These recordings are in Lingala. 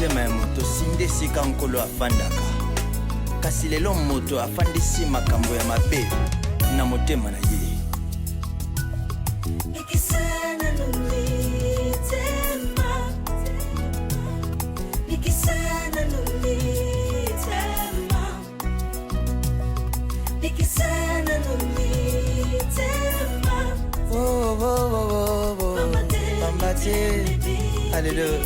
motema ya moto sinde esika nkolo afandaka. Kasi lelo moto afandisi makambo ya mabe na motema na ye. Alléluia.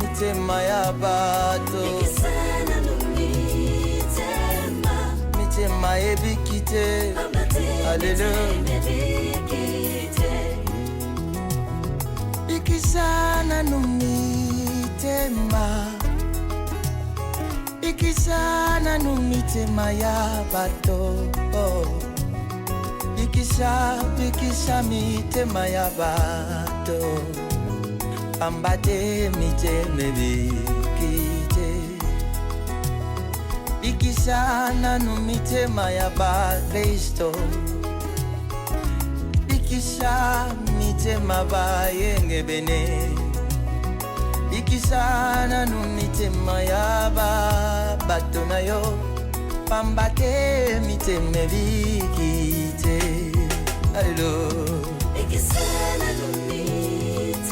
Mitema ya bato mitema ebikite. Alléluia. Ikisana numitema ikisana numitema ya bato ikisha mitema ya bato ambate miteme bikite ikisana numitema ya bakristo ikisha mitema bayenge bene ikisana numitema ya bato na yo pambate miteme bikite. Alléluia. Ikisana numitema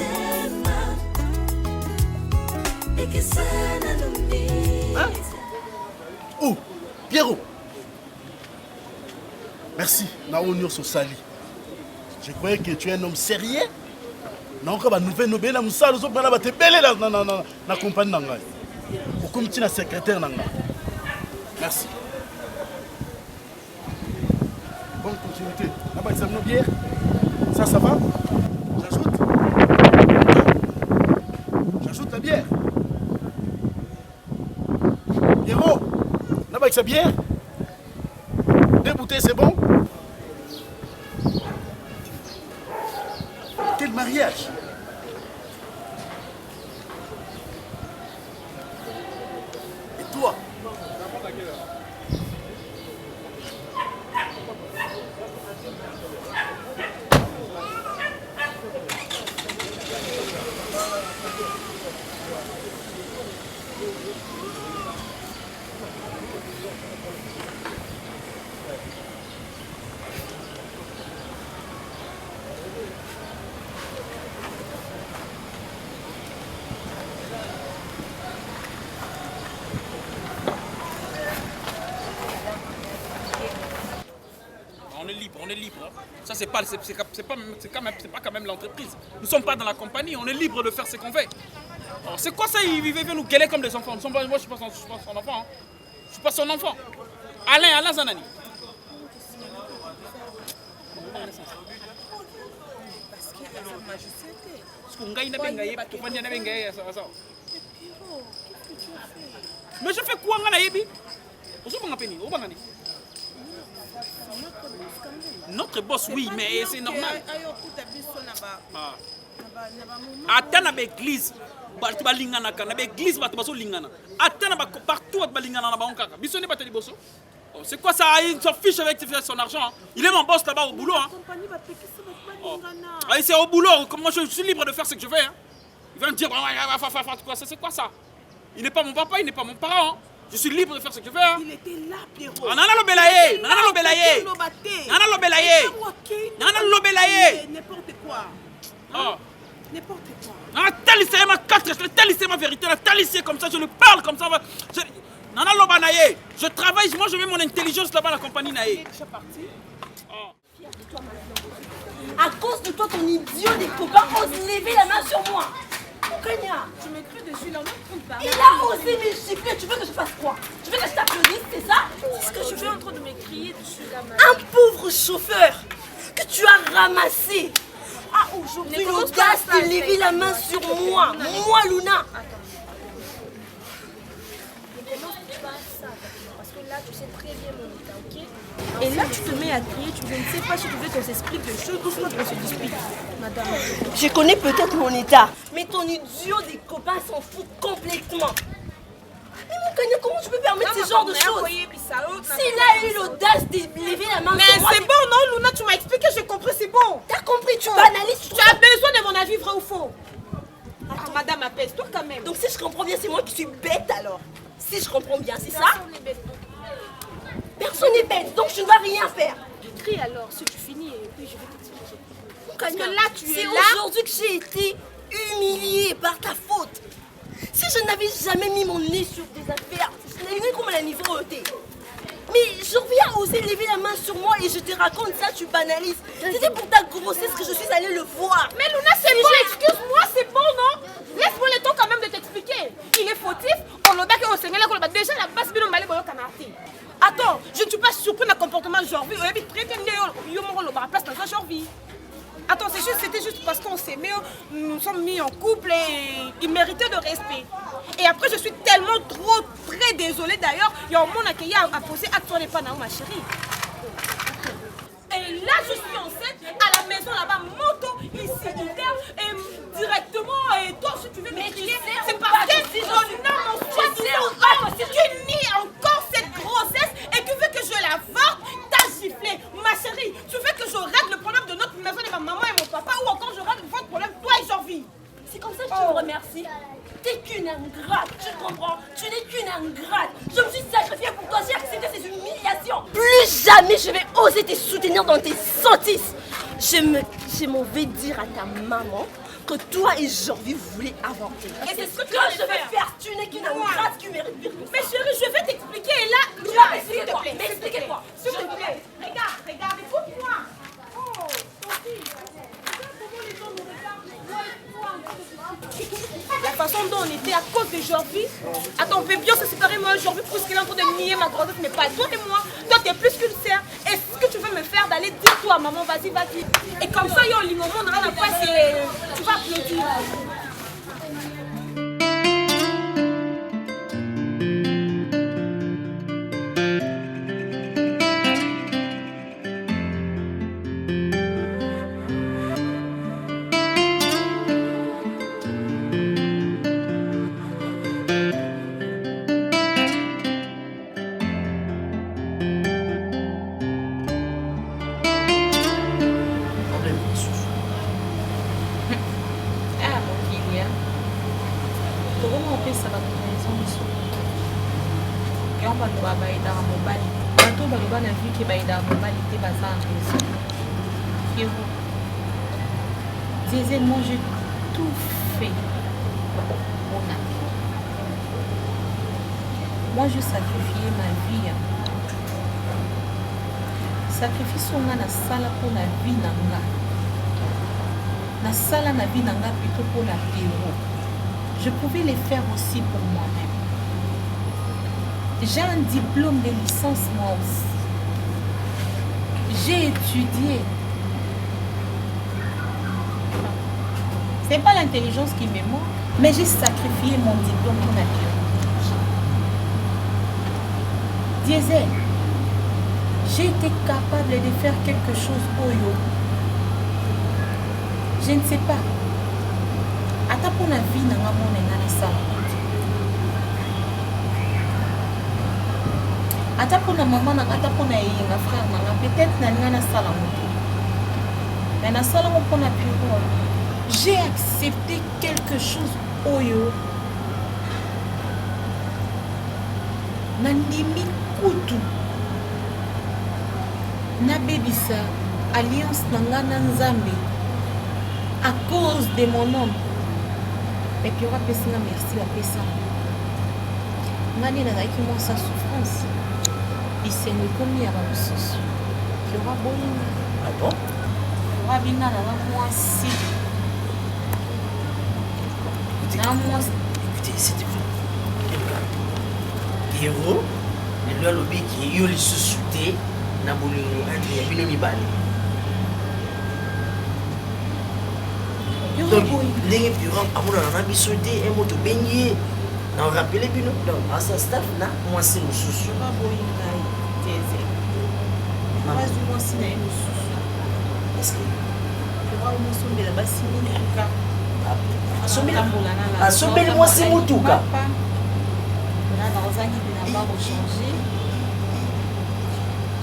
ikisana numitema. Oh, Pierrot. Merci. Naonio Sosali. Je croyais que tu es un homme sérieux. Non, quand on nouvelle nouvelle, on sait que on va te belle na compagnie nanga. Comme tu es secrétaire nanga. Merci. Bonne continuité. Là-bas, ils aiment nos bières. Ça va? J'ajoute. J'ajoute la bière. Pierrot, là-bas, avec sa bière. 2 bouteilles, c'est bon? Quel mariage! Et toi? On est libre. Ça, c'est pas quand même l'entreprise. Nous sommes pas dans la compagnie, on est libre de faire ce qu'on veut. C'est quoi ça, il veut nous gueuler comme des enfants? Moi, je suis pas son enfant. Hein. Je suis pas son enfant. Alain Zanani. Mais je fais quoi, notre boss, oui, mais c'est normal. Attends, na l'église, partout c'est quoi ça? Il s'en fiche avec son argent. Il est mon boss là-bas au boulot. Hein. Oh. C'est au boulot. Moi, je suis libre de faire ce que je veux. Hein. Il va me dire, c'est quoi ça? Il n'est pas mon papa, il n'est pas mon parent. Hein. Je suis libre de faire ce que je veux. Hein. Il était là, Pierrot. Nana Lobelaye. N'importe quoi. Oh. N'importe quoi. Talisser ma 4, talisser ma vérité, talisser comme ça, je le parle comme ça. Nana Lobanaye, je travaille, moi je mets mon intelligence là-bas à la compagnie Naye. Il est déjà parti. Oh. À cause de toi, ton idiot des copains ose lever la main sur moi. Kanya. Tu m'écris dessus, là, on ne parle. Il a osé me gifler, tu veux que je fasse quoi? Tu veux que je t'applaudisse, c'est ça? C'est ce que tu fais en train de m'écrier dessus, là, man. Un pauvre chauffeur que tu as ramassé a aujourd'hui l'audace de lever la main sur moi. Moi, Luna. Parce que là, tu sais très bien mon état, ok? Et là, tu te mets à crier, tu ne sais pas si tu veux qu'on s'explique de choses ou qu'on se dispute. Madame. Je connais peut-être mon état, mais ton idiot des copains s'en fout complètement. Mais mon Kanye, comment tu peux permettre ce genre de choses? S'il a eu l'audace de lever la main mais sur moi... c'est bon, non, Luna, tu m'as expliqué, j'ai compris, c'est bon. T'as compris, tu banalises. Tu as besoin de mon avis, vrai ou faux? Attends, madame, apaise-toi quand même. Donc si je comprends bien, c'est moi qui suis bête alors. Si je comprends bien, c'est ça? Personne n'est bête, donc je ne dois rien faire. Crie alors, si tu finis, et puis je vais t'expliquer. Parce que là, tu es là. C'est aujourd'hui que j'ai été humiliée par ta faute. Si je n'avais jamais mis mon nez sur des affaires, je n'avais ni comment la niveau ôté. Mais je reviens oser lever la main sur moi et je te raconte ça, tu banalises. C'était pour ta grossesse que je suis allée le voir. Mais Luna, c'est bon, excuse-moi, c'est bon, non? Laisse-moi le temps quand même de t'expliquer. Il est fautif, on le bat au Seigneur, déjà la base, bien, on va aller au canardi. Attends, je ne suis pas surpris d'un comportement genre vie. Très bien, place dans un genre vie. Attends, c'était juste parce qu'on s'aimait, nous sommes mis en couple et il méritait de respect. Et après, je suis tellement très désolée d'ailleurs. Il y a un monde qui a posé à toi les panneaux, ma chérie. Et là, je suis enceinte à la maison là-bas, moto, ici, hyper, et directement, et toi, si tu veux m'écrire, c'est parce que tu nies encore cette grossesse et tu veux que je l'avorte, t'as giflé. Ma chérie, tu veux que je règle le problème de notre maison de ma maman et mon papa ou encore je règle votre problème, toi et Jean-Vie. C'est comme ça que tu me remercies. T'es qu'une ingrate, tu comprends? Tu n'es qu'une ingrate. Je me suis sacrifiée pour toi, j'ai accepté ces humiliations. Plus jamais je vais oser te soutenir dans tes sottises. Je m'en vais dire à ta maman que toi et Jean-Vie voulaient avorter. Et c'est ce que je vais faire. Tu n'es qu'une ingrate qui mérite pire que ça. Mais chérie, je vais t'expliquer et là, Luna, explique-toi. Mais expliquez-moi. S'il te plaît. Regarde, écoute-moi. Oh, Sophie. Comment les gens nous regardent? La façon dont on était à cause de Jean-Vie. Attends, on peut bien se séparer moi aujourd'hui parce qu'il est en train de nier ma grossesse, mais pas toi et moi. Toi, t'es plus qu'une sœur. Et ce que tu veux me faire d'aller dire toi, maman, vas-y. Et comme ça, yo, le moment, on a la place et tu vas applaudir. Moi j'ai tout fait pour la vie. Moi je sacrifiais ma vie. Sacrifice on a la salle pour la vie nanga. La salle na vie nanga plutôt pour la héros. Je pouvais les faire aussi pour moi-même. J'ai un diplôme de licence moi aussi. J'ai étudié. C'est pas l'intelligence qui me manque, mais j'ai sacrifié mon diplôme pour la vie. Diesel, j'ai été capable de faire quelque chose pour eux. Je ne sais pas. Ata pour la vie, n'a pas mon ça. Ata pour la maman, n'a pas pour la frère, peut-être n'a pas ça. Mais n'a ça pour la bureau. J'ai accepté quelque chose oyo nandimi kutu na bebisa alliance nanga na Nzambe à cause de mon homme et puis on va passer na merci la pesa ngani na ki mo sa souffrance isene komi ya ba mususu qui aura bolinga ah bon aura binga na moi si. Écoutez, s'il te plaît. Héros, le lobby qui est se souté, n'a pas eu de mibali. Donc, les gens, avant d'en sauté, un mot de baigner. On rappelle les bino. Donc, à sa staff, là, moi, c'est le souci. Est-ce que asombeli mwasi mutuka bazangi bilamba rechange.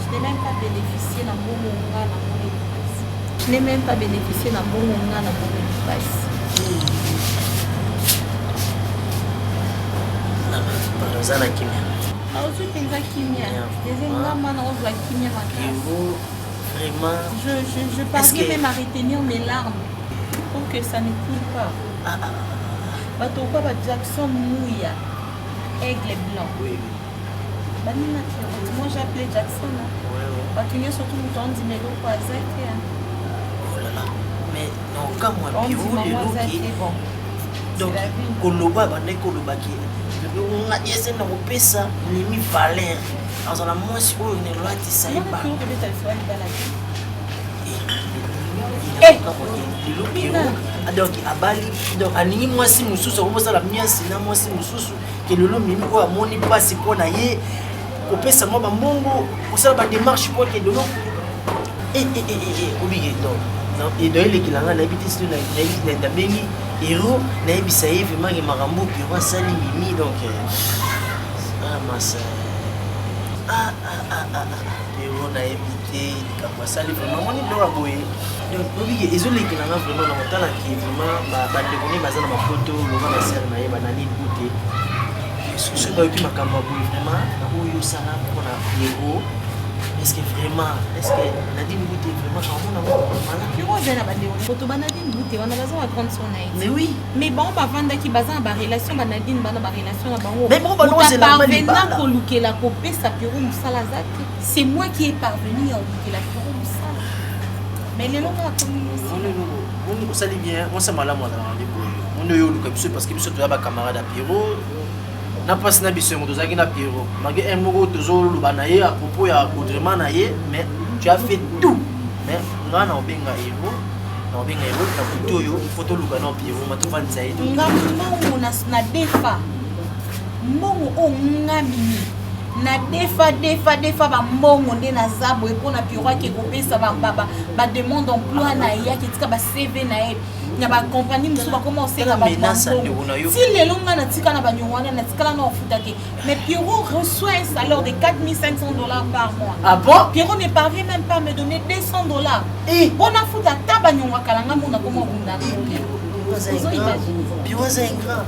Je n'ai même pas bénéficié d'un bon monga dans mon espace. Je n'ai même pas bénéficié d'un bon monga dans mon espace. Zana kimia. Aujourd'hui, penza kimia. Deuxième gamme, on voit kimia Vraiment. Je parviens même à retenir mes larmes pour que ça ne coule pas. Bato quoi ba Jackson Mouya, aigle blanc. Oui. Banina moi j'ai appelé Jackson. Bato nyo surtout mouton dit mais quoi Zach. Oh là là. Mais non quand moi Piro de loki. bon. Donc koloba bande koloba ki. On a dit na opesa ni mi valeur. Alors la moi si on ne loi ti ça ba. Donc abali donc aningi mwasi mususu okomosala miasi na mwasi mususu ke lelo mimi oyo amoni mpasi mpo na ye kopesa mwa bambongo kosala badémarche mpo ke lelo obike donc elekilanga nayebi te sito nabengi ero nayebisa ye vraimen makambo piro asali mimi donc masa piro nayebi te likambo asali vraimen moni biloko ya boye donc obike ezolekilanga vraimen na kotalaki vraimen bandeko ne baza na mapoto loka na sere na ye bananini bute soki bayoki makambo ya boye vraimen na oyo osala mpona piro est-ce que Nadine Bouté vraiment mais oui mais bon bavanda qui bazan ba relation ba Nadine bana ba relation na bango mais bon non c'est la parvenant ko lukela ko pesa piro musala zaki c'est moi qui est parvenu à lukela piro musala mais les longs a communiqué on sali bien on s'est mal à moi dans rendez-vous on yo luka parce que biso to ba camarade à Piro na passe na biso moto zaki na Piro malgré un mot toujours lu banaye à propos ya coudrement na ye mais tu as fait tout mais nga na obenga hero na obenga hero na kuto yo photo lu bana Piro matu vanza ye nga mo na defa mbongo o nga mimi na defa ba mbongo nde na zabo e pona Piro ke kopesa ba demande d'emploi na ye ki tika ba CV na ye na ba compagnie musu ba comment c'est la ba si les longs na tika na ba nyongwana na tika na ofutake mais Piro reçoit un salaire de $4,500 par mois. Ah bon? Piro ne parvient même pas à me donner $200. Et on a foutu ta ba nyongwa kalanga mo na comment on a Piro c'est un grand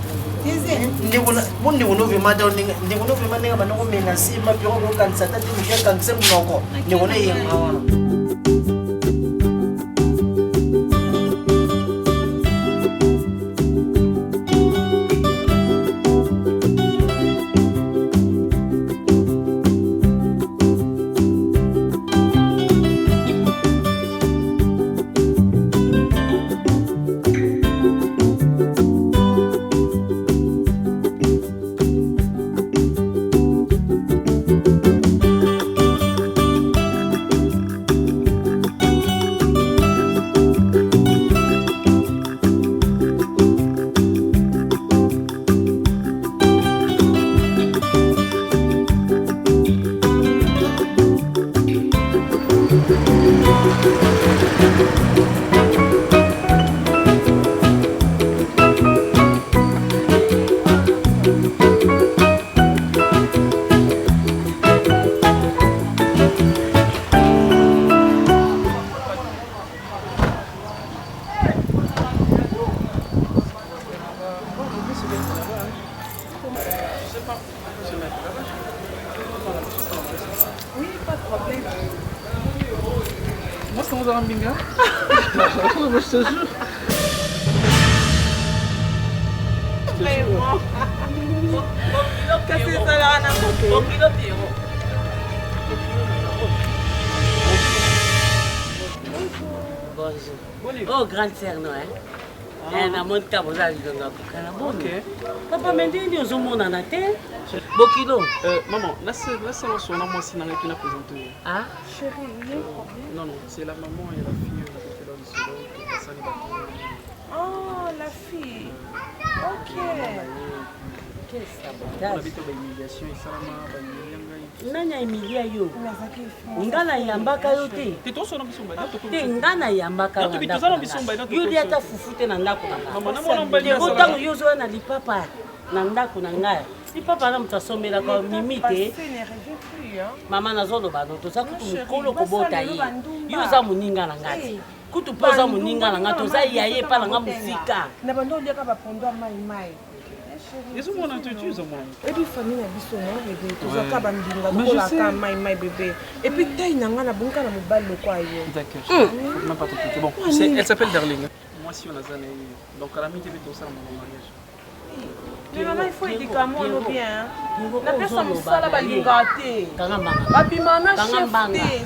ndeko no vraiment donc ndeko no vraiment nenga banoko menacer ma Piro ko kanisa tati mu kanisa munoko ndeko ne yenga wana. Oui, pas de problème. Moi, c'est mon dans binga. Je te jure. Oh, grande sœur, non, hein? Na monte ka boza lidonga kokana bon. Papa mendeni ozomona na te. Bokilo. Maman, laisse son moi si n'arrête pas présenter. Ah, Chérie, il y a un problème. Non, c'est la maman et la fille qui étaient dans le salon qui passaient les bâtiments. Oh, la fille. Ok. quel On sabotage. habite dans l'humiliation et ça, Nani aimilia yo? Ngana yambaka yo te. Te ngana yambaka yo. Yo dia ta fufu te na ndako na nga. Otango yo zo na lipapa na ndako na nga. Si papa na mutasomela kwa mimite. Mama nazoloba no toza kutu mukolo kobota ye. Yo za muninga na ngati. Kutu poza muninga na ngati toza yaye pa nga musika. Na bando liaka ba pondo mai. Ils ont mon intuition, moi. Et puis famille na biso na bébé toza ka ba mbinga kola ka mai bébé. Et puis taille na nga na bunka na mobali lokwa yo. D'accord. Faut même pas t'occuper. Bon, elle s'appelle Darling. Moi si on a zané. Donc à la mi TV tout ça mon mariage. Mais maman, il faut aider comme moi, bien. La personne me sala balingate. Babimana chef,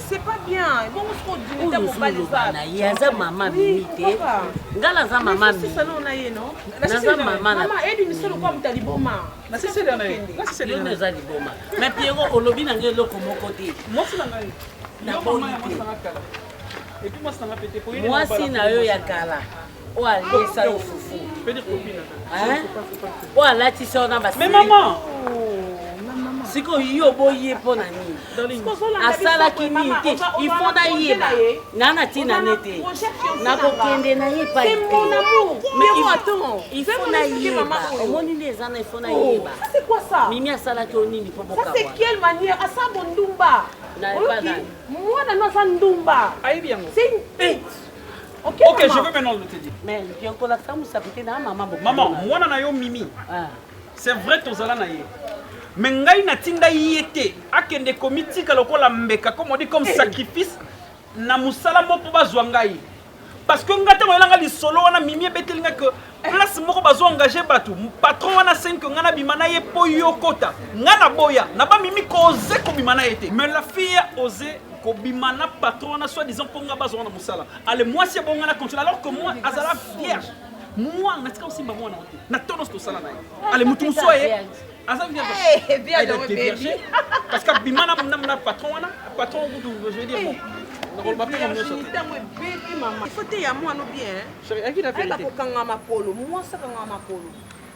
c'est pas bien. Bon, on se dit que mon balisade. Yaza maman mimite. Ngala za maman. C'est ça non naie non. Naza maman. Maman, aide une seule quoi mutali boma. Na c'est là naie. Là c'est là naza li boma. Mais Pierrot olobi na ngelo ko mokote. Moi c'est là naie. Na boma ya moi kala. Et puis moi ça m'a pété pour une. Moi si na yo ya kala. O alesa yo fufu. Je peux dire copine. Hein? O alati so na basi. Mais maman. Siko yo boye pona ni. Asala kimi te. Il faut na yeba. Nana tina nete. Na ko kende na yepa. C'est mon amour. Mais attends. Il faut na yeba. Omoni les ana il faut na yeba. Ça c'est quoi ça? Mimi asala ki onini po boka. Ça c'est quelle manière? Asa bondumba. Moi na no sa ndumba. Aïe bien. C'est une pute. Ok, je veux maintenant te dire. Mais tu as la femme ça peut na maman. Maman, moi na yo mimi. C'est vrai que ozala na ye. Mais ngai na tinda yete akende komiti kalokola mbeka comme on dit comme sacrifice na musala moko bazwa ngai. Parce que ngata moyanga li solo wana mimi betelinga que place moko bazwa engager batu. Patron wana 5 ngana bimana ye po yokota. Ngana boya na ba mimi ko oser ko bimana yete. Mais la fille osé bimana patron na soi-disant pour nga bazona musala. Allez moi c'est bon ngana contrôle alors que moi azala vierge. Moi na tika osimba moi na tonos to sala na. Allez mutu soye. Azala vierge. Bien donc baby. Parce que bimana na patron wana patron je veux dire bon. On va pas comme ça. Baby maman. Il faut te ya moi no bien. Chérie, à qui la vérité? Elle a kokanga mapolo. Moi ça kanga mapolo.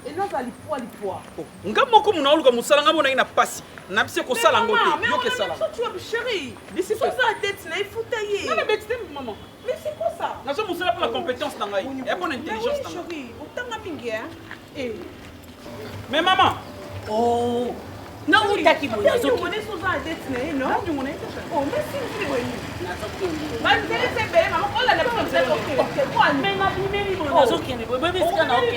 Et nous allons poids. Nga moko muna oluka musala nga bona ina pasi. Na bise ko sala ngote. Yo ke sala. Tu as chérie. D'ici ça tête na il faut tailler. Non mais bête maman. Mais c'est quoi ça? Na so musala pour la compétence na ngai. Et pour l'intelligence na ngai. Chérie, otanga mingi hein. Eh. Mais maman. Oh. Non, vous t'as qui vous avez dit on est sous un tête non? Oh mais c'est vrai. Bah vous allez faire belle maman. Oh là là comme ça OK. Quoi mais ma bimeli bon. Nazo kende. Bébé c'est kana OK.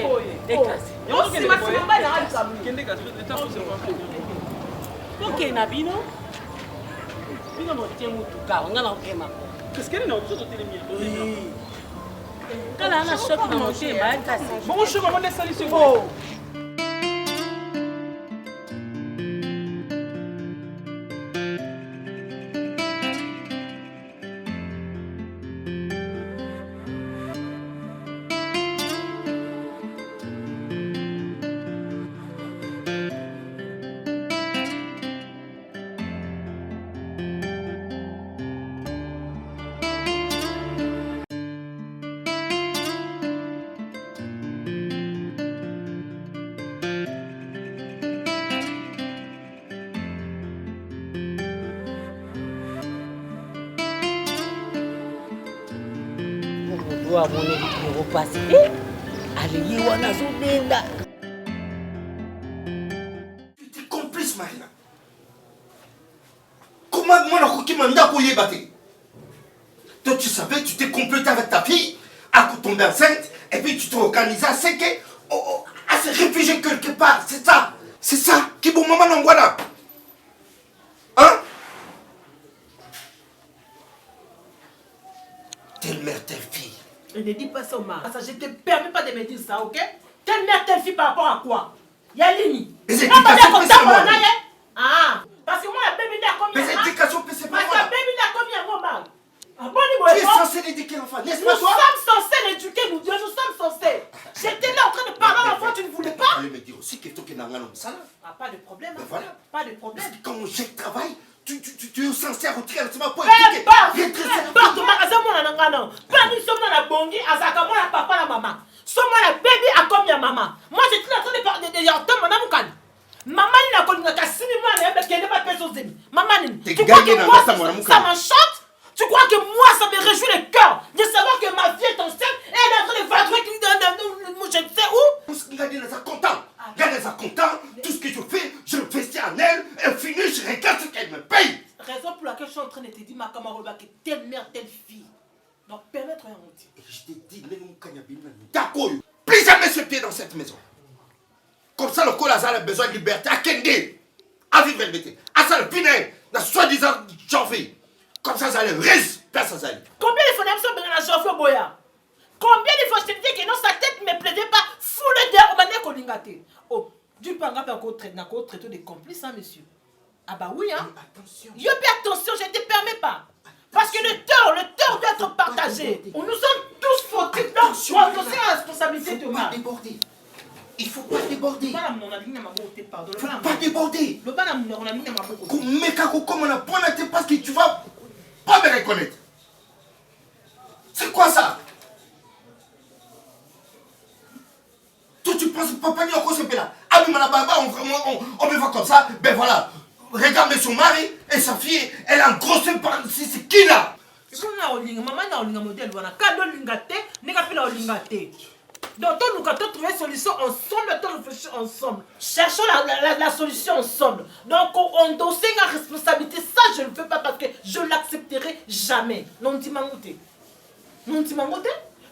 Ekasi. Yo si maximum ba na alika. Kende ka état observateur. OK na bino. Bino no temu tuka. Ngana OK mako. Qu'est-ce qu'elle n'a pas sauté les miens? Kana na choc na moté ba ekasi. Bon je vais laisser aller sur. Wa mone Pierrot passe. Allez wana zo benda. Tu es complice Marina. Comment moi na koki manda ko yebate? Toi tu savais, tu t'es complété avec ta fille, à tomber enceinte, et puis tu t'es organisé à se réfugier quelque part, c'est ça. C'est ça qui bon maman n'engwana. Hein? Telle mère, telle fille. Ne dis pas ça, Omar. Je ne te permets pas de me dire ça, ok? Telle mère, telle fille par rapport à quoi? Yalini. Les éducations, c'est moi. Ah, parce que moi, la bébé n'a combien? Les éducations, c'est pas moi. Parce que la bébé n'a combien, Omar? Tu es censé l'éduquer l'enfant, n'est-ce pas toi? Nous sommes censés l'éduquer, nous deux, nous sommes censés. J'étais là en train de parler à l'enfant, tu ne voulais pas? Je me dire aussi que toi qui n'as rien ça là. Ah, pas de problème. Ben voilà. Pas de problème. Parce que quand mon chef travaille, tu es censé retirer le chemin pour éduquer. Redresser Thomas, azamona nangana. Pas nous sommes dans la bongi, azaka moi la papa la maman. Sommes la bébé à combien maman? Moi j'étais en train de parler de yantam madame kan. Maman il a connu qu'à 6 mois elle n'a pas payé aux amis. Maman, tu crois que moi ça m'enchante? Tu crois que moi ça me réjouit le cœur de savoir que ma fille est enceinte et elle est en train de vadrouiller je ne sais où? Regarde les content. Regarde les content. Tout ce que je fais, telle mère, telle fille. Donc permettre rien monter. Et je t'ai dit, d'accord. Plus jamais ce pied dans cette maison. Comme ça, le Colazar a besoin de liberté. À Kende, à vivre le métier. À ça, le Pinet, dans soi-disant janvier. Comme ça, ça le reste, personne ça. Combien de fois d'absence dans la janvier, Boya? Combien de fois je te dis que non, sa tête ne me plaisait pas? Foule d'air, on m'a dit qu'on l'ingate. Oh, du panga peut encore traiter des complices, hein, monsieur? Ah bah oui, hein? Attention. Yo, fais attention, je ne te permets pas. Parce que le tort doit être partagé. Nous sommes tous fautifs. Donc, je dois endosser la responsabilité de moi. Déborder. Il faut pas déborder. Il faut pas déborder. Comme on a pointé parce que tu vas pas me reconnaître. C'est quoi ça? Toi tu penses papa ni encore ce là. Ah mais on me voit comme ça. Ben voilà. Regarde son mari et sa fille, elle a un gros par c'est qui là? Maman n'a pas modèle. Quand on lingate, n'est pas la lingate. Donc, nous avons trouvé une solution ensemble, nous réfléchir ensemble. Cherchons la solution ensemble. Donc, on doit la responsabilité. Ça, je ne le fais pas parce que je ne l'accepterai jamais. Non, tu m'as goûté. Non, tu m'as goûté.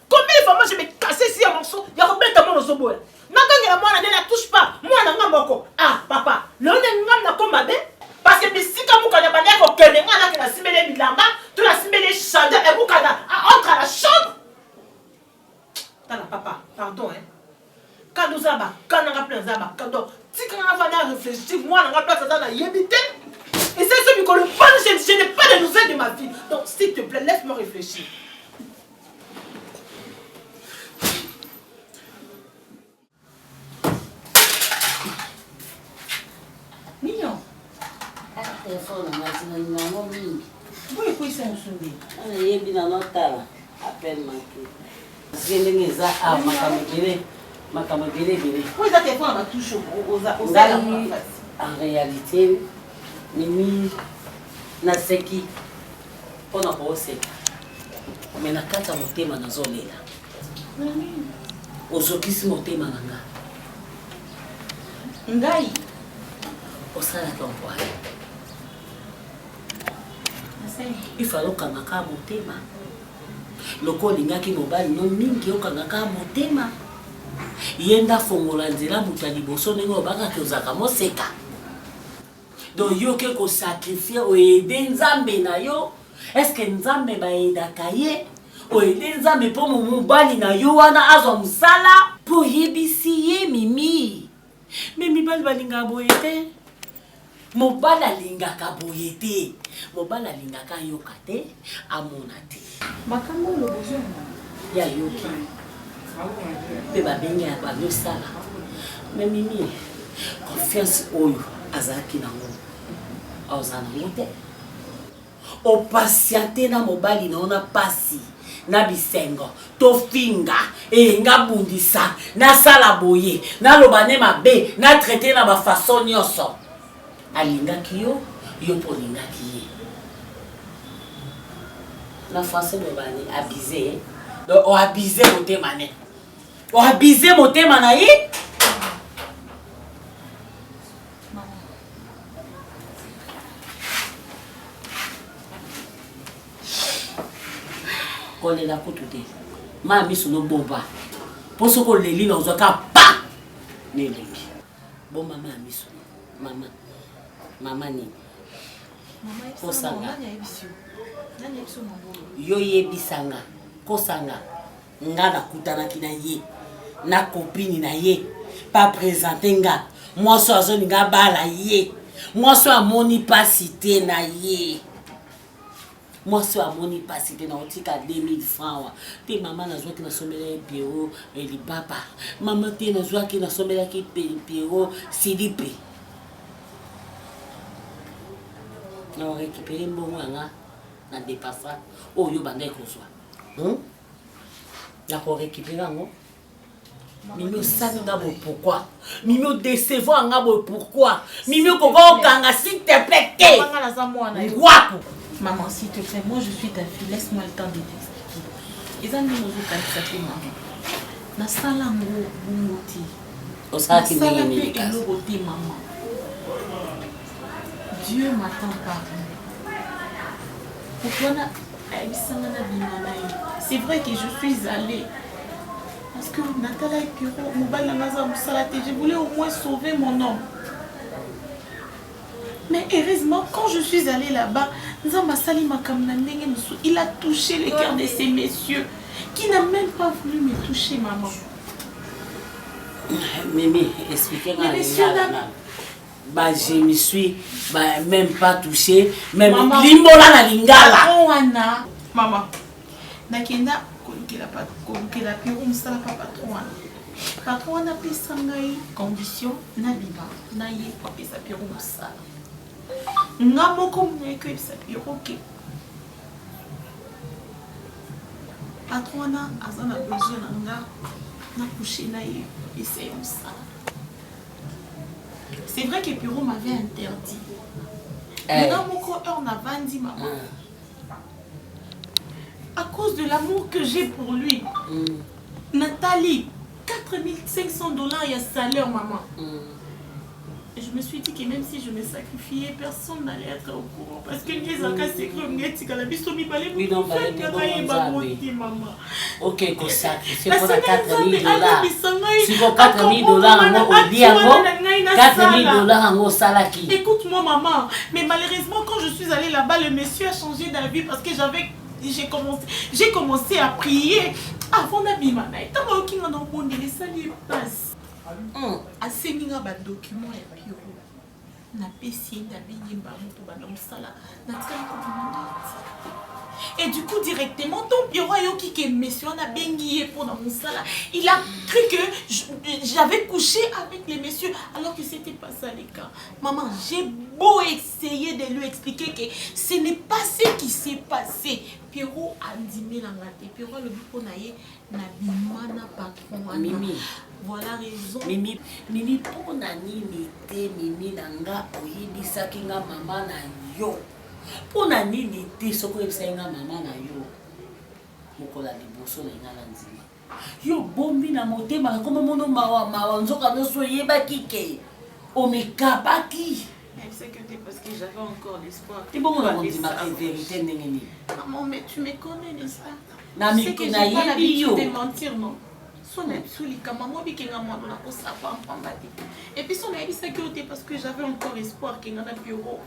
Combien de fois moi je vais casser ici un morceau? Il y a combien de temps dans ce bois? Moi, je ne la touche pas. Moi, je ne la touche pas. Ah, papa, le nom de comme ma belle. Parce que si tu as des manières qu'on connaît, moi, je vais simé les bilamba, tu as simé les chandelles et vous entre à la chambre. Papa, pardon, hein. Quand nous avons, quand on a plein d'abats, quand si on a réfléchi, moi, on a plein d'abats, il y a évité. Et c'est ce que je n'ai pas de nouvelles de ma vie. Donc, s'il te plaît, laisse-moi réfléchir. Mignon. Téléphone, oui, c'est un souvenir. On est bien dans notre temps, appelle manqué. En réalité, Mimi naseki pona koseka mais na kata motema nazolela ozokisi motema nanga ngai osala tomboye ifalokanga motema loko olingaki mobali no mingi okangaka motema yenda fongola nzela buta liboso ndenge obakaki ozaka moseka donc yo ke kosakrifie oyede nzambe na yo eske nzambe bayedaka ye oyede nzambe mpo mobali na yo wana azwa mosala mpo yebisi ye mimi me mibali balingaka boye te mobali alingaka boye te mobali alingaka yoka te amona te makambo olobozo ya yoki mpe babengi ya bayosala me mimi confiance oyo azalaki nango aoza nango te opasiante na mobali na ona pasi na bisengo tofinga nga bundisa nasala boye naloba ne mabe na traite na bafason nyonso alingaki yo yo mpo olingaki ye na français lobani abusé donc o abusé motema ne o abusé motema na ye kolela kutu te ma miso no bomba po soko leli na ozaka pa nelengi bo mama miso mama ni kosanga yo yebisanga kosanga nga nakutanaki na ye na kopini na ye pa présente nga mwaso azoninga bala ye mwaso amoni pasi te na ye mwaso amoni pasi te na otika 2000 francs wa te mama nazwaki nasomela ye Pierrot Elipapa mama te nazwaki nasomelaki Pierrot Silipe na récupérer mbongo yanga na dépassa oyo banda ekozwa na ko récupérer yango mimi osali nga boye pourquoi mimi odecevoir nga boye pourquoi mimi okoko okanga s'il te plaît te wapo. Maman, s'il te plaît, moi je suis ta fille, laisse-moi le temps de t'expliquer. Ils ont dit que maman. Na salango bungoti. Osaki ni maman. Dieu m'attend par C'est vrai que je suis allée. Parce que Nathalie et Pierrot, je voulais au moins sauver mon homme. Mais heureusement, quand je suis allée là-bas, il a touché le cœur de ces messieurs qui n'ont même pas voulu me toucher, maman. Mimi, expliquez-moi. Je me suis même pas touché, même Limbola na Lingala. Maman, nakenda kolukela Pierrot musala pa patron wana. Patron wana pesa ngai condition na biba na ye pa pesa Pierrot musala. Nga moko mwenye koyebisa Pierrot ke patron wana aza na besoin na nga na coucher na ye pesa ye musala. C'est vrai que Pierrot m'avait interdit. Nga moko heure na vandi maman. À cause de l'amour que j'ai pour lui. Nathalie, $4500 il y a salaire, maman. Et je me suis dit que même si je me sacrifiais, personne n'allait être au courant. Parce que les gens c'est comme maman. Ok, qu'on sacrifie pour $4000. Si pour $4000, on dit $4000 en salaki. Écoute-moi, maman. Mais malheureusement, quand je suis allée là-bas, le monsieur a changé d'avis parce que j'ai commencé à prier avant d'abimana. Et tant que je suis allée passe. Aseminga ba document ya Pierrot. Na pesi d'abingi mbamu pour ba msala. Na tsala ko et du coup directement ton Pierrot yoki ke monsieur na bengi pour na msala. Il a cru que j'avais couché avec les messieurs alors que c'était pas ça les cas. Maman, j'ai beau essayer de lui expliquer que ce n'est pas ce qui s'est passé. Pierrot a dimé la ngate. Pierrot le buko na ye na bimana patron. Mimi. Voilà raison. Mimi pour nani nité Mimi nanga oyebisa kinga mama na yo. Pour nani nité soko yebisa nga mama na yo. Mokola liboso na ngala nzima. Yo bombi na motema comme mono mawa nzoka no so yeba kike. Omekabaki. Elle sait que t'es parce que j'avais encore l'espoir. Tu bon mon ndima vérité nengeni. Maman, mais tu me connais, n'est-ce pas? Na mi ko na yebi yo. De mentir, non? Et puis son avis sécurité parce que j'avais encore espoir qu'il y en a Pierrot.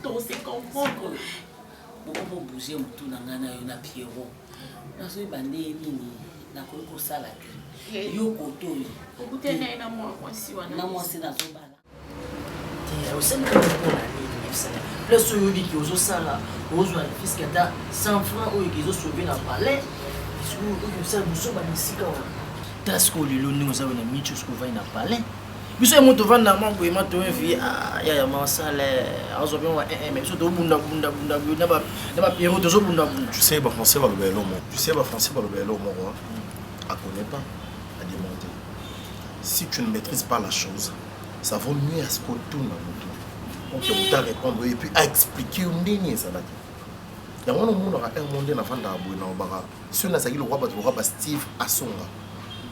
Donc c'est comprendre. Beaucoup bouger tout na ngana yo na Pierrot. Na so bande nini na ko sala ki. Yo koto yo. Okute na moi aussi wana. Na moi c'est na so bala. Ti o sema ko na ni fisa. Plus yo bi ki ozo sala, ozo na fiska da 100 francs o ki zo sauver na palais. Sur o ça muso ba nisika wana. Parce que le nous avons une miche ce qu'on va na palais. Biso e moto vanda mango e mato envi ya masala azo bien mais biso do bunda na ba Pierrot do bunda. Tu sais ba français va le belo mo. Tu sais ba français va le belo mo. À connaît pas à demander. Si tu ne maîtrises pas la chose, ça vaut mieux à ce qu'on tourne na moto. On peut pas répondre et puis à expliquer une ligne ça là. Il y a un monde na vanda abou na obara. Si on a ça le roi Steve Asonga.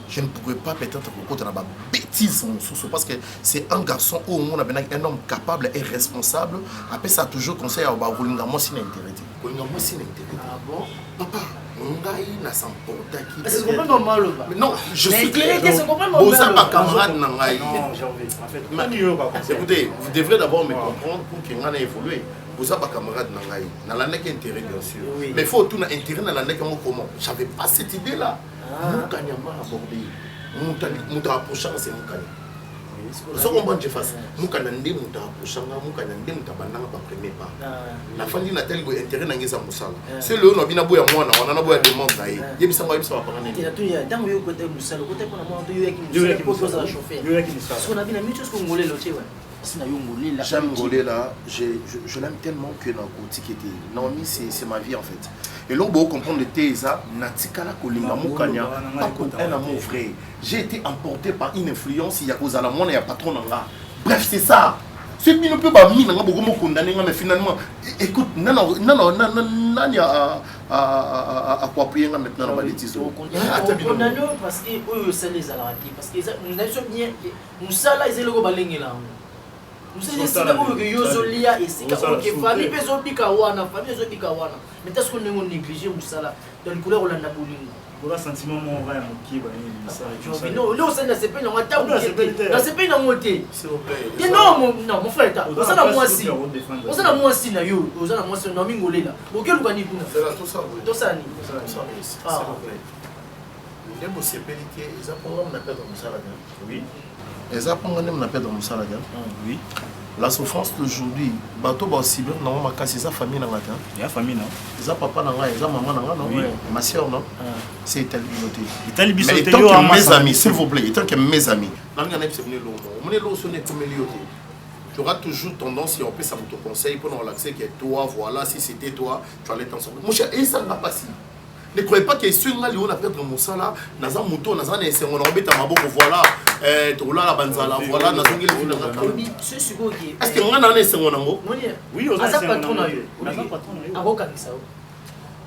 Je ne pourrais pas peut-être côté la bêtise parce que c'est un garçon où on a un homme capable et responsable. Après ça toujours conseil à Baroulinga moi si n'intérêt. Ah bon? Papa, on a na s'emporter qui. C'est complètement normal. Non, je suis c'est complètement normal. Vous êtes pas camarade nangai. Non, j'en vais. Écoutez, vous devrez d'abord me comprendre pour qu'il en ait évolué. Vous n'êtes pas camarade nangai. Dans la nec intérêt bien sûr. Mais il faut tout intérêt dans la nec comment. J'avais pas cette idée là. Moukanya m'a abordé. Mouta approchant c'est Moukanya. Ce qu'on va faire, Moukanya ndé mouta approchant, Moukanya ndé mouta banana pas premier pas. La famille n'a tel intérêt dans les amoussala. C'est le on a bien aboué à moi, on a aboué à demande là. Il y a bien ça va parler. Il y a tout il y a dans le côté moussala, côté pour la moi il y a qui propose à chauffer. Parce qu'on a bien la même chose qu'on voulait l'autre ouais. J'aime Ngolé là, je l'aime tellement que dans le côté qui était. Naomi, c'est ma vie en fait. Et là, vous comprendre le Thésa, Natikala Kolinga Moukanya, un amour vrai. J'ai été emporté par une influence, il y a cause à la moine et à patron là. Bref, c'est ça. C'est bien un peu bas, mais condamné, mais finalement, écoute, non, à quoi appuyer maintenant dans la bêtise. Condamné parce que eux, c'est les alawati. Parce que nous avons bien, nous sommes là, ils sont là. osala oyo yo ozolia esika oke famille mpe ezobika wana famille ezobika wana mais tasi ko ndenge onéglige mosala dans likolo ya kolanda bolingo ola sentiment moko ya mokiba le osali na sepeli nango ata na sepeli nango te non mon frère ta oza na mwasi na yo oza na mwasi na mingi olela oke oluka nini kuna tosala nini ndembo sepeli te eza mponga mona perdre mosala bien oui eza mponga nde mona perdre mosala bien oui la souffrance d'aujourd'hui bato baosibir nango makasi eza famille nanga te ya famille na eza papa na ngai eza mama na ngai non ma sœur non c'est itali binoté itali biso te yo à mes amis s'il vous plaît étant que mes amis nanga na c'est venu lo sonné comme lioté tu auras toujours tendance, si on peut ça vous conseille pour nous relaxer que toi voilà si c'était toi tu allais t'en sortir mon cher et ça n'a pas si ne croyez pas que sur là on a perdre mon sala naza moto naza na sengo na beta maboko voilà to la banzala voilà naza ngeli fina ngaka c'est sûr que est-ce que on a na sengo nango oui on a patron na yo akoka kisao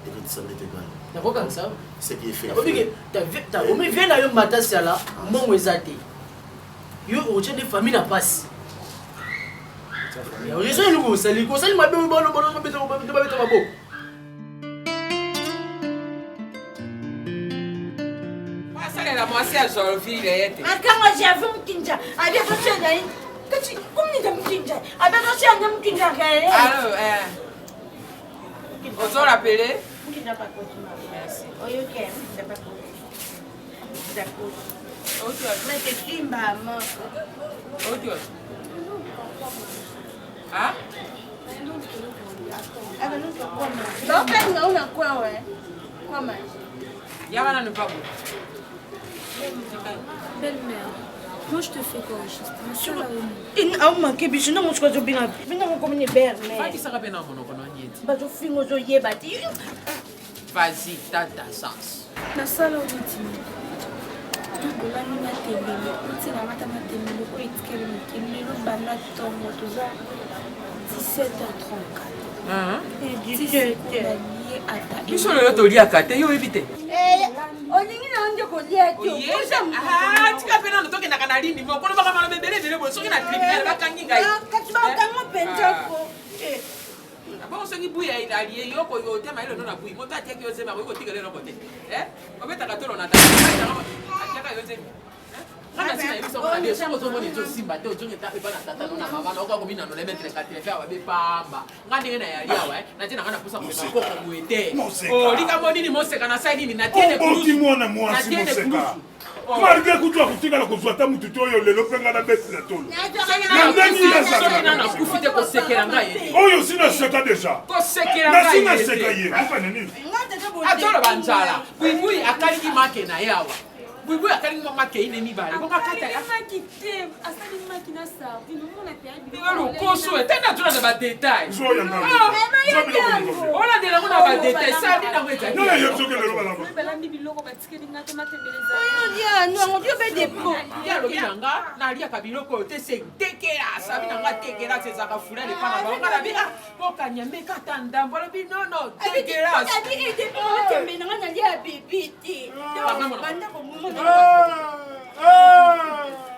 et ça n'était pas akoka kisao c'est qui est fait ta o me vient na yo matasi ala mongo ezate yo o tshende famille na passe ya raison le ko sali mabe bolo beta maboko. La moitié à Jorville est. Quand j'ai vu mon kinja, avec votre chaîne, que tu comme ni kinja, avec votre chaîne, mon kinja. Alors, osons l'appeler. Qui n'a pas continué. Merci. Oh, ok, n'a pas continué. D'accord. Ok. Mais c'est qui m'a mort. Ok. Ah? Donc, on a quoi, ouais? Comment? Yavana ne pas beau. Belle-mère, moi je te fais quoi juste monsieur là il a manqué bicho non moi je suis bien bien comme une belle-mère pas qui ça rappelle dans mon nom bah je fais moi je y bâti vas-y t'as ta chance la salle au dîner la mina tembele uti na mata matembele ko itikele mekemelo banda tongo toza 17h34 biso lelo toliaka te yo oyebi te olingi na nde kolia te tika mpe nano tokendaka na lini mo kono bakamala mebelebele boye soki na tribunal bakangi ngai kati bakango mpenzako bongo soki buya alie yoko otema eleno na bui moto atiaki yo zemi akoki kotikela eloko te obetaka tolo na atiaka yo zemi kana sina yebiso mona de soko ozomona ezosimba te ozongeta mpe bana tata no na mama na okoka kominano na emetre katelefe awa bepamba nga ndenge na yali awa natie nanga na posa komema koko boye te olikamo nini moseka nasali nini natiene mwana mwasi moseka malgré kutu akutikala kozwa ta mutu te oyo lelo mpe nga nabetela tolo na ndenge nakufi te kosekela ngai oyo sinaseka deja nasi naseka ye afane nini atoloba nzala buibui akalingi make na ye awa buibui akalingi make ine mibale lokoso etenda tuna na badetail olandelango na badetail sali nango ezalialobi nanga naliaka biloko oyo te se tekela sabi nanga tekela sezaka fulani epa na bango ngalabi pokanyambe kata ndambo alobi nono tekela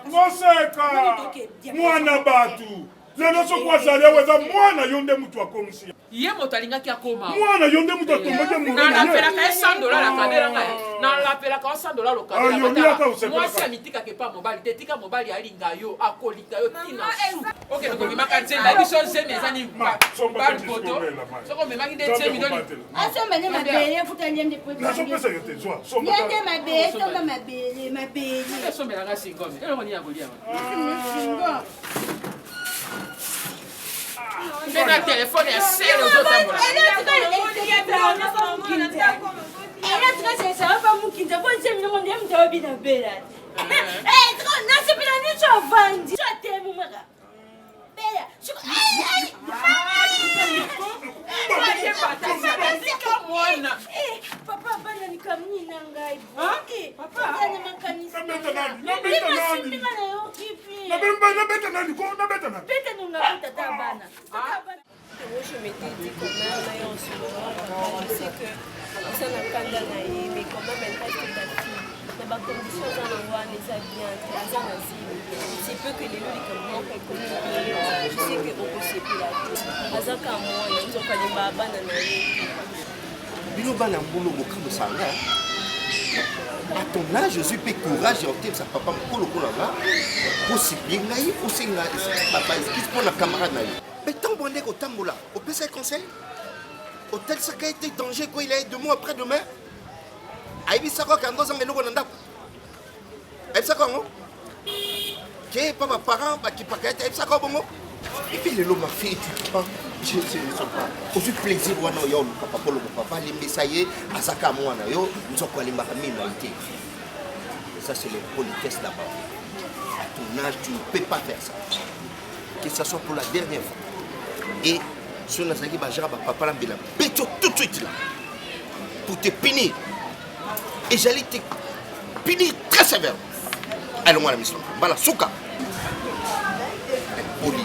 moseka mwana batu lelo soki wazali awo eza mwana yo nde mutu akomisi ye moto alingaki akoma mwana yo nde mutu atombaki nalapelaka ye $100 akadelanga ye nalapelaka yo $100 okadelmwasi amitikaka epa mobali te tika mobali alinga yo akolinga yo tina su okende komemaka nzembe abiso nzembe eza ni balpoto soki omemaki nde nzembe asomba mabele futaliende nazopesa yo te zwa yende mabele tomba mabele esombelanga singome eloko nini ya kolia mpe na telefone ya sele ozotambola enatikasesaba mukinza bonseminongo nde mutaobina bela nasepela nico avandi atemumaka bela papa bana nikamnina ngai ana makanisa limasimlinga na yo kipipetanungautata bana Moi, je m'étais dit quand même, là, en ce moment, je sais que ça n'a pas d'anaï, mais quand même, elle reste ta fille. ma condition dans le roi, les habits, c'est peu que les gens qui ont connu, je sais que beaucoup c'est plus la vie. Azaka moi, ils ont pas de baba dans la vie. Bino bana mbolo bokambo sanga. À ton âge, je suis peu courage et opté sa papa mkolo kolanga. Possible ngai osenga papa est pour la camarade naï. Mais tant bonne ko tambola, au peut se conseil. Hôtel Saka était danger quoi il est 2 mois après demain. Aibi Saka quand on ngelo nanda. Aibi Saka ngo. Ke papa parent ba ki pakete Aibi Saka bongo. Et puis le ma fille tu prends je ne sais pas. Aussi plaisir wana yo papa polo papa limbisaye asaka mwana yo nzoko limbaka mina été. Ça c'est les politesses là-bas. À ton âge tu ne peux pas faire ça. Que ce soit pour la dernière fois. Et sur la saki bajara papa lambila pécho tout de suite là. Pour te punir. Et j'allais te punir très sévère. Allons moi la mission. Bala souka. Poli.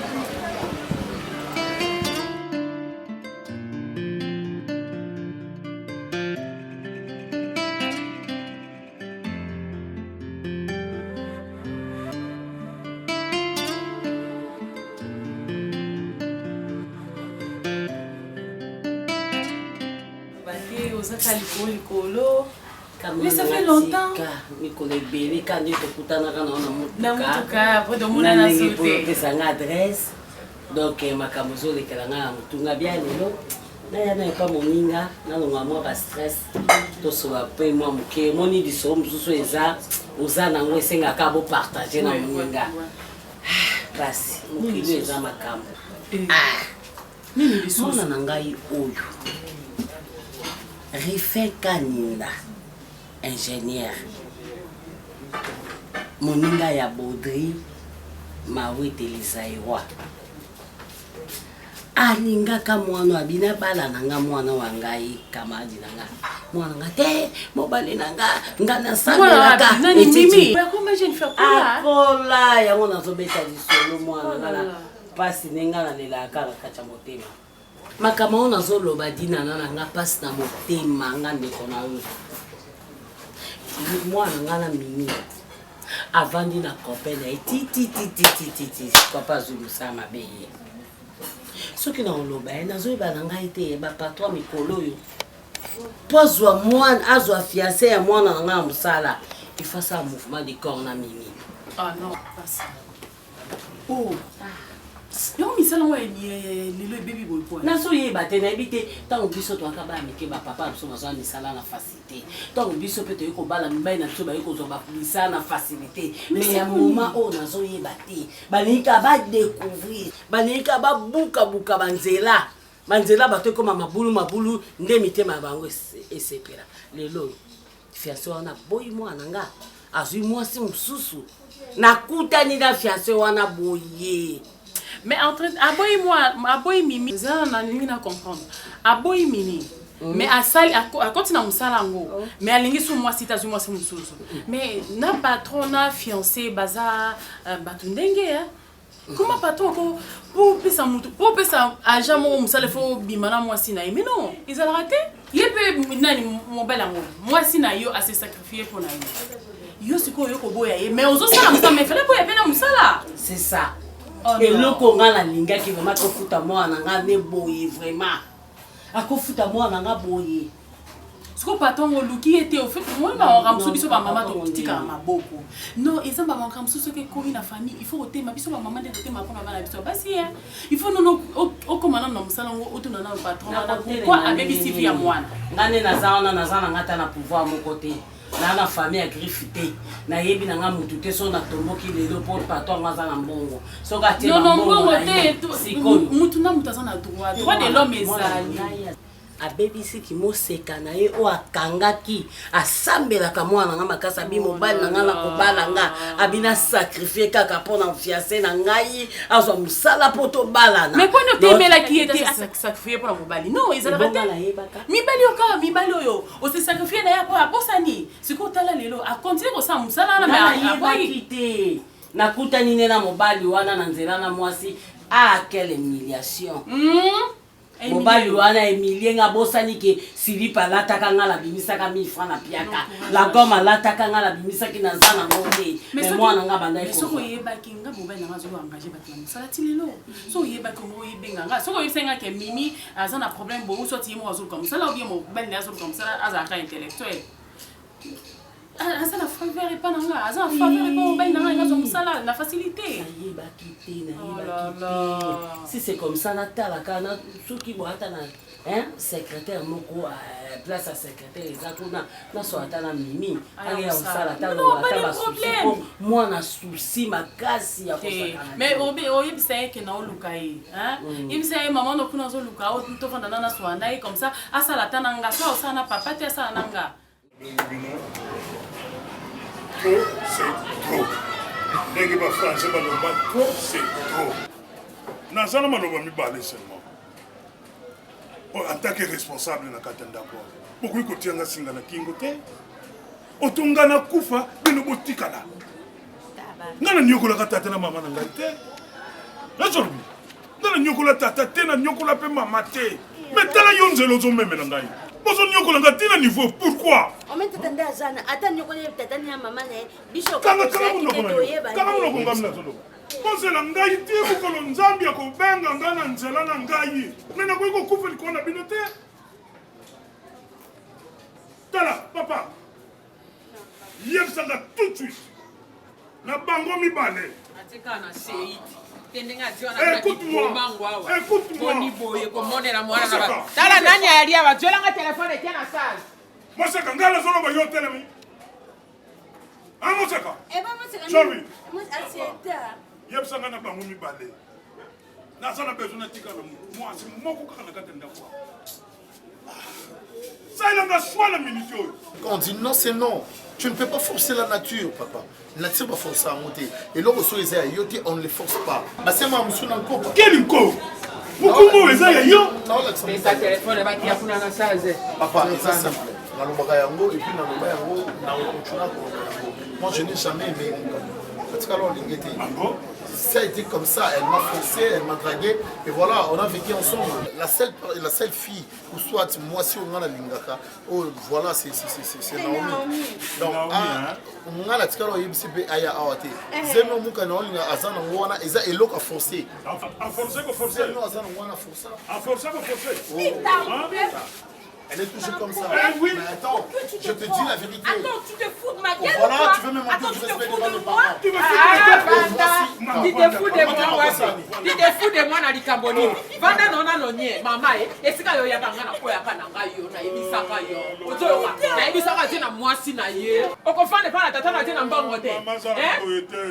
Mais ça fait longtemps. Nicole Bélé, quand tu écoutes après de mon adresse. Donc, ma camozo, les calanga, tout va bien, il n'y a pas mon ninga, non, pas stress. Tout ça va payer moi, mon nid du somme, sous les arts, aux ânes, on essaie à cabo partager dans mon ninga. Passe, mon kilo est à ma cam. Mon nanangai oyo. Refait Kanina. Ingénieur. Moninga ya Baudry, Maui Telisaïwa. Alinga ka mwana abina bala nanga mwana wangai kamadi nanga. Mwana ngate mobali nanga ngana sabelaka. Nani mimi? Comment je ne fais pas? Akola ya mwana zobeta disolo mwana ngala pasi nenga na lela kala kacha motema. Makama ona zoloba dina nanga pasi na motema ngande kona yo. Moi, je mimi. Avant de la compagnie, papa Zulusa m'a payé. Ce qui n'ont l'obé, n'a pas été patron Mikolo. Pose moi, azo fiancé à moi dans un sala. Il faut ça un mouvement de corps na mimi. Ah non, pas ça. Oh. Non, mais ça, le bébé boy point. Na so ye batena ebite tant biso to akaba mike ba papa biso mazo ni sala na facilité. Tant biso peut ko bala mbai na so ba ko zo ba polisa na facilité. Mais ya moment o na so ye bate. Banika ba découvrir. Banika ba buka banzela. Banzela ba to ko mabulu nde mitema bango esepela. Lelo fiancé wana boy mo ananga. Azui moi si mususu. Na kutani na fiancé wana boye. Mais en train aboy mimi ça na ningi na comprendre aboy mimi mais à sali à continuer à musalango mais alingi sous moi si moi c'est mususu mais na patron na fiancé baza batundenge hein comment patron ko pour pesa mutu pour pesa agent mo musale fo bimana moi si na mais non ils ont raté yebe nani mon bel amour moi si na yo assez sacrifié pour na yo siko yo ko boya mais ozo sala musala mais fallait boya pena musala c'est ça. Et le Congo la linga qui vraiment fout à moi nanga ne boye vraiment. A ko fout à moi nanga boye. Ce qu'on patron au luki était au fait moi ba ramso biso ba maman to tika maboko. Non, et ça ba ramso ce que komi na famille, il faut oter ma biso ba maman de oter ma pona bana biso. Basi hein. Il faut non au commandant na musala ngo oto na patron na pourquoi avec ici via moi. Ngane na zana ngata na pouvoir mon côté. Na famille a griffité na yebi na nga mutu te so na tomboki lelo pour patron nga za na mbongo so ka te mbongo te mutu na mutu za na droit de l'homme ezali abebisi ki moseka na ye o akangaki asambelaka mwana nga makasa bi mobali na nga na kobala nga abina sacrifier kaka pona fiancé na ngai azwa musala poto balana mais quand on t'aimait qui était sacrifier pour mobali non ils allaient mibali oka mibali oyo o se sacrifier na ya pour abosani siko tala lelo a continuer ko sa musala na mais abakite na kutani na mobali wana na nzela na mwasi quelle humiliation mobali wana Emilie nga bosani ke silipa lataka nga la bimisaka 1000 francs na piaka la gomme lataka nga la bimisaki na zana ngote mais mwana nga banda il faut soko yebaki nga mobali nga zo engager bato na sala tilelo so yebaki ngo yebenga nga soko yesenga ke mimi azana problème bo so ti mo zo comme ça là ou bien mobali na zo comme ça azaka intellectuel azana faveur et pas nanga azana faveur et pas mobali nanga zo musala la facilité yebaki te na yebaki si c'est comme ça na tala kana soki bo atana hein secrétaire moko place à secrétaire ezakuna na so atana mimi ali ya usala talo ataba souci moi na souci makasi ya kosakana mais oyebisa ke na oluka yi hein yebisa maman no kuna zo luka o to fanda na so andai comme ça asala tananga so osana papa te asala nanga trop c'est trop ndenge ba français ba lomba trop c'est trop nazana maloba mibale seulement en tant que responsable na katenda ko beaucoup kotianga singa na kingo te otongana kufa bino botikala ngana nyokola katata na mama na ngai te nazorbi ngana nyokola tata te na nyokola pe mama te mais tala yonzelo zo meme na ngai bozo nyokola ngati na niveau pourquoi on met tata azana ata nyokola tata ni mama na biso kanga ngamna zolo konsela ngai te bokolo nzambi ya kobenga nga na nzela na ngai me nakoki kokufa likolo na bino te tala papa yebisanga tout de suite na bango mibale tala nani alia batyolanga telefone etia na sale moseka ngai nazoloba yo telemi moseka sorry yebisanga na bango mibale naza na besoin na tikala mwasi moko kaka na kati ya ndako ça ilanga choix na minute oyo quand on dit non c'est non. Tu ne peux pas forcer la nature, papa. La nature va forcer à monter. Et là, on ne les force pas. Bah, c'est ma monsieur dans le corps. Quel corps? Pourquoi vous avez dit mais ça téléphone va qui a foutu dans ça papa, c'est simple. Dans le bagayango et puis dans le bagayango, moi je n'ai jamais aimé mon gars. Parce qu'alors, ça a été comme ça, elle m'a forcé, elle m'a dragué, et voilà, on a vécu ensemble. La seule fille, ou soit moi si on a la lingaka, oh voilà, c'est Naomi. Donc, on a la tika lo yebisipe aya awate. Zeno muka na olinga azana ngwana eza eloko a forcer. A forcer ko forcer. Zeno azana ngwana forcer. A forcer ko forcer. Elle est toujours comme ça. Oui. Mais attends, je te dis la vérité. Attends, tu te fous de ma gueule. Voilà, tu veux me montrer du respect devant mes parents. Tu te fous de moi, voici. Tu te fous de moi na likamboni. Vanda nona nonye, mama esika yo yaka ngana ko yaka na ngayo na ebisaka yo. Ozoyoka. Na ebisaka tina mwasi na ye. Okofane pa na tata na tina mbango te.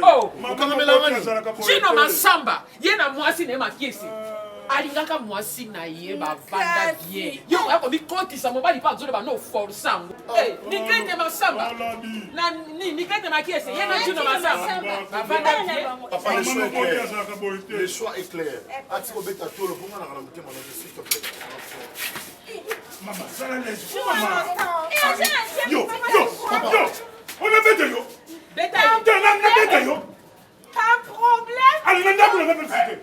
Oh, Chino Masamba, ye na mwasi na makiesi. Alingaka mwasi na ye bavanda bien yo yako bikotisa mobali pa zolo ba no force ango nikende Masamba na nikende makiese ye na Chino Masamba bavanda bien papa le choix est clair atiko beta tolo ponga na mutema na s'il te plaît maman ça la laisse maman yo on a bête yo bête yo pas problème allez nanda pour la cité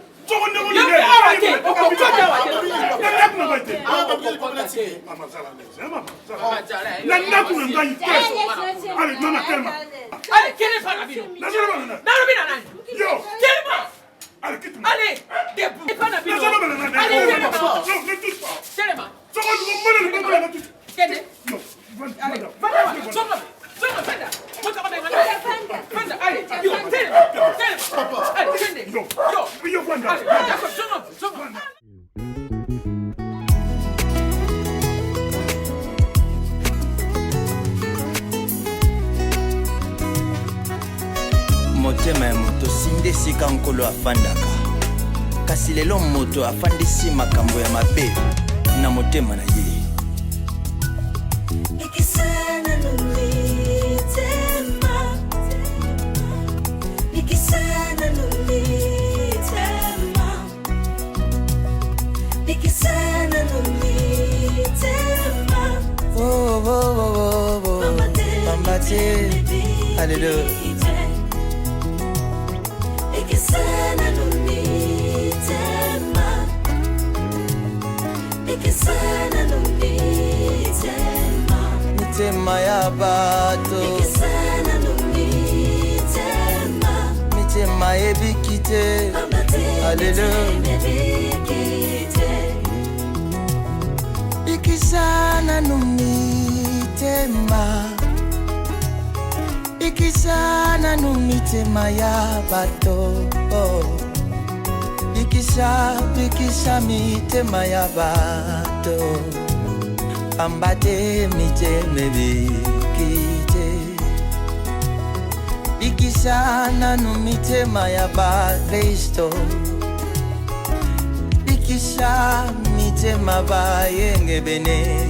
motema ya moto sinde esika nkolo afandaka kasi lelo moto afandisi makambo ya mabe na motema na ye Alléluia. mitema ya bato mitema ebikite Alléluia Bikisana no mitema Bikisana no mitema ya bato Bikisha mitema ya bato Ambate miteme bikite Bikisana no mitema ya ba Kristo Bikisha mitema ba yenge bene